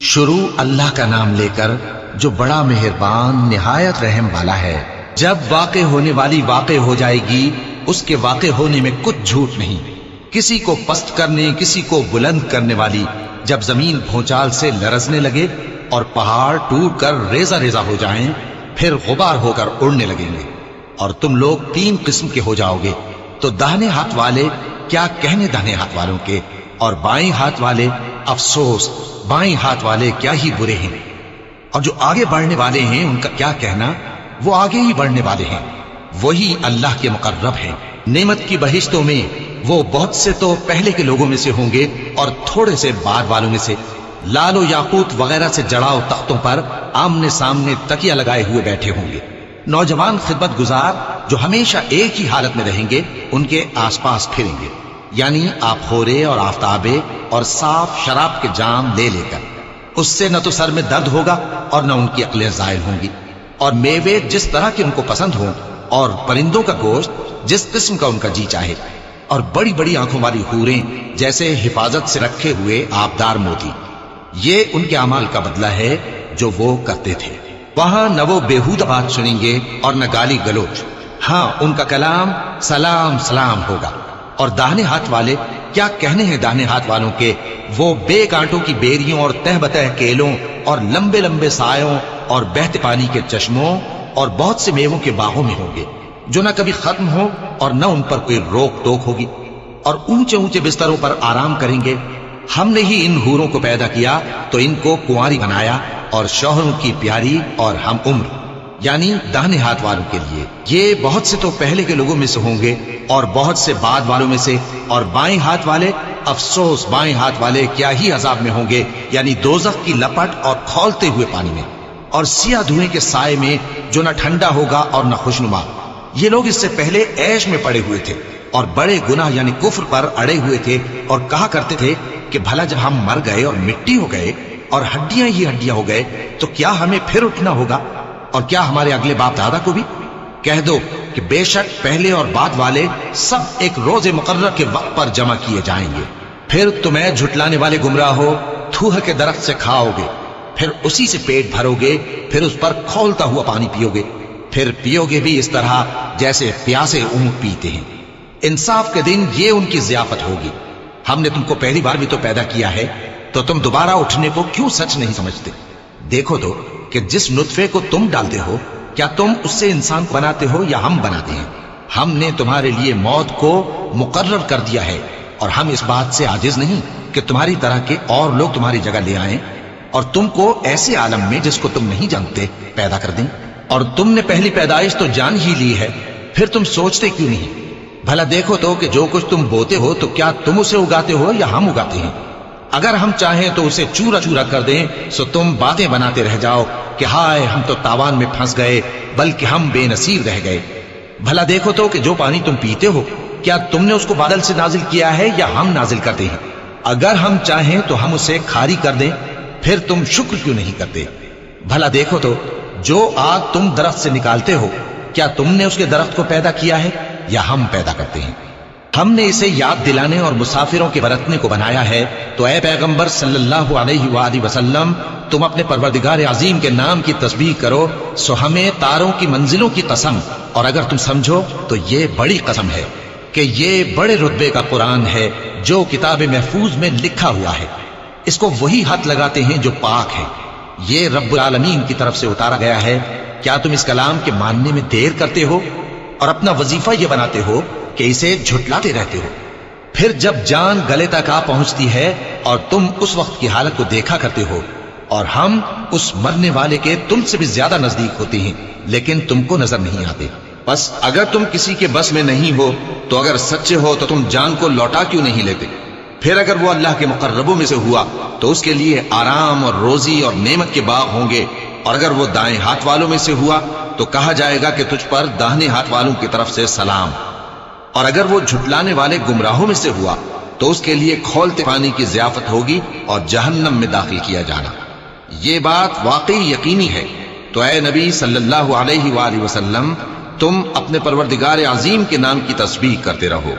شروع اللہ کا نام لے کر جو بڑا مہربان نہایت رحم والا ہے۔ جب واقع ہونے والی واقع ہو جائے گی، اس کے واقع ہونے میں کچھ جھوٹ نہیں۔ کسی کو پست کرنے، کسی کو بلند کرنے والی جب زمین بھونچال سے لرزنے لگے اور پہاڑ ٹوٹ کر ریزہ ریزہ ہو جائیں، پھر غبار ہو کر اڑنے لگیں گے اور تم لوگ تین قسم کے ہو جاؤ گے، تو داہنے ہاتھ والے کیا کہنے داہنے ہاتھ والوں کے، اور بائیں ہاتھ والے افسوس بائیں ہاتھ والے کیا ہی برے ہیں، اور جو آگے بڑھنے والے ہیں ان کا کیا کہنا، وہ آگے ہی بڑھنے والے ہیں، وہی اللہ کے مقرب ہیں۔ نعمت کی بہشتوں میں وہ بہت سے تو پہلے کے لوگوں میں سے ہوں گے اور تھوڑے سے بعد والوں میں سے، لال و یاقوت وغیرہ سے جڑاؤ تختوں پر آمنے سامنے تکیہ لگائے ہوئے بیٹھے ہوں گے۔ نوجوان خدمت گزار جو ہمیشہ ایک ہی حالت میں رہیں گے ان کے آس پاس پھریں گے، یعنی آپ خورے اور آفتابے اور صاف شراب کے جام لے لے کر۔ اس سے نہ تو سر میں درد ہوگا اور نہ ان کی عقلیں زائل ہوں گی، اور میوے جس طرح کے ان کو پسند ہوں، اور پرندوں کا گوشت جس قسم کا ان کا جی چاہے، اور بڑی بڑی آنکھوں والی حوریں جیسے حفاظت سے رکھے ہوئے آبدار موتی۔ یہ ان کے اعمال کا بدلہ ہے جو وہ کرتے تھے۔ وہاں نہ وہ بیہودہ بات سنیں گے اور نہ گالی گلوچ، ہاں ان کا کلام سلام سلام ہوگا۔ اور داہنے ہاتھ والے کیا کہنے ہیں داہنے ہاتھ والوں کے، وہ بے کانٹوں کی بیریوں اور تہ بتہ کیلوں اور لمبے لمبے سایوں اور بہتے پانی کے چشموں اور بہت سے میووں کے باغوں میں ہوں گے، جو نہ کبھی ختم ہو اور نہ ان پر کوئی روک ٹوک ہوگی، اور اونچے اونچے بستروں پر آرام کریں گے۔ ہم نے ہی ان حوروں کو پیدا کیا تو ان کو کنواری بنایا، اور شوہروں کی پیاری اور ہم عمر، یعنی داہنے ہاتھ والوں کے لیے۔ یہ بہت سے تو پہلے کے لوگوں میں سے ہوں گے اور بہت سے بعد والوں میں سے، اور بائیں ہاتھ والے افسوس بائیں ہاتھ والے کیا ہی عذاب میں ہوں گے، یعنی دوزخ کی لپٹ اور کھولتے ہوئے پانی میں، اور سیاہ دھوئیں کے سائے میں جو نہ ٹھنڈا ہوگا اور نہ خوشنما۔ یہ لوگ اس سے پہلے عیش میں پڑے ہوئے تھے اور بڑے گناہ یعنی کفر پر اڑے ہوئے تھے، اور کہا کرتے تھے کہ بھلا جب ہم مر گئے اور مٹی ہو گئے اور ہڈیاں ہی ہڈیاں ہو گئے تو کیا ہمیں پھر اٹھنا ہوگا، اور کیا ہمارے اگلے باپ دادا کو بھی؟ کہہ دو کہ بے شک پہلے اور بعد والے سب ایک روز مقرر کے وقت پر جمع کیے جائیں گے، پھر تمہیں جھٹلانے والے گمراہ ہو تھوہ کے درخت سے کھاؤ گے، پھر اسی سے پیٹ بھرو گے، پھر اس پر کھولتا ہوا پانی پیو گے، پھر پیو گے بھی اس طرح جیسے پیاسے اونٹ پیتے ہیں۔ انصاف کے دن یہ ان کی ضیافت ہوگی۔ ہم نے تم کو پہلی بار بھی تو پیدا کیا ہے، تو تم دوبارہ اٹھنے کو کیوں سچ نہیں سمجھتے؟ دیکھو تو کہ جس نطفے کو تم ڈالتے ہو، کیا تم اس سے انسان بناتے ہو یا ہم بناتے ہیں؟ ہم نے تمہارے لیے موت کو مقرر کر دیا ہے، اور ہم اس بات سے عاجز نہیں کہ تمہاری طرح کے اور لوگ تمہاری جگہ لے آئیں اور تم کو ایسے عالم میں جس کو تم نہیں جانتے پیدا کر دیں۔ اور تم نے پہلی پیدائش تو جان ہی لی ہے، پھر تم سوچتے کیوں نہیں؟ بھلا دیکھو تو کہ جو کچھ تم بوتے ہو تو کیا تم اسے اگاتے ہو یا ہم اگاتے ہیں؟ اگر ہم چاہیں تو اسے چورا چورا کر دیں، سو تم باتیں بناتے رہ جاؤ کہ ہائے ہم تو تاوان میں پھنس گئے، بلکہ ہم بے نصیب رہ گئے۔ بھلا دیکھو تو کہ جو پانی تم پیتے ہو، کیا تم نے اس کو بادل سے نازل کیا ہے یا ہم نازل کرتے ہیں؟ اگر ہم چاہیں تو ہم اسے کھاری کر دیں، پھر تم شکر کیوں نہیں کرتے؟ بھلا دیکھو تو جو آگ تم درخت سے نکالتے ہو، کیا تم نے اس کے درخت کو پیدا کیا ہے یا ہم پیدا کرتے ہیں؟ ہم نے اسے یاد دلانے اور مسافروں کے برتنے کو بنایا ہے، تو اے پیغمبر صلی اللہ علیہ وآلہ وسلم تم اپنے پروردگار عظیم کے نام کی تسبیح کرو، سو ہمیں تاروں کی منزلوں کی قسم، اور اگر تم سمجھو تو یہ بڑی قسم ہے کہ یہ بڑے رتبے کا قرآن ہے جو کتاب محفوظ میں لکھا ہوا ہے، اس کو وہی ہاتھ لگاتے ہیں جو پاک ہے، یہ رب العالمین کی طرف سے اتارا گیا ہے۔ کیا تم اس کلام کے ماننے میں دیر کرتے ہو اور اپنا وظیفہ یہ بناتے ہو کہ اسے جھٹلاتے رہتے ہو؟ پھر جب جان گلے تک آ پہنچتی ہے اور تم اس وقت کی حالت کو دیکھا کرتے ہو، اور ہم اس مرنے والے کے تم سے بھی زیادہ نزدیک ہوتے ہیں، لیکن تم کو نظر نہیں آتے۔ بس اگر تم کسی کے بس میں نہیں ہو تو اگر سچے ہو تو تم جان کو لوٹا کیوں نہیں لیتے؟ پھر اگر وہ اللہ کے مقربوں میں سے ہوا تو اس کے لیے آرام اور روزی اور نعمت کے باغ ہوں گے، اور اگر وہ دائیں ہاتھ والوں میں سے ہوا تو کہا جائے گا کہ تجھ پر داہنے ہاتھ والوں کی طرف سے سلام، اور اگر وہ جھٹلانے والے گمراہوں میں سے ہوا تو اس کے لیے کھولتے پانی کی ضیافت ہوگی اور جہنم میں داخل کیا جانا۔ یہ بات واقعی یقینی ہے، تو اے نبی صلی اللہ علیہ وآلہ وسلم تم اپنے پروردگار عظیم کے نام کی تسبیح کرتے رہو۔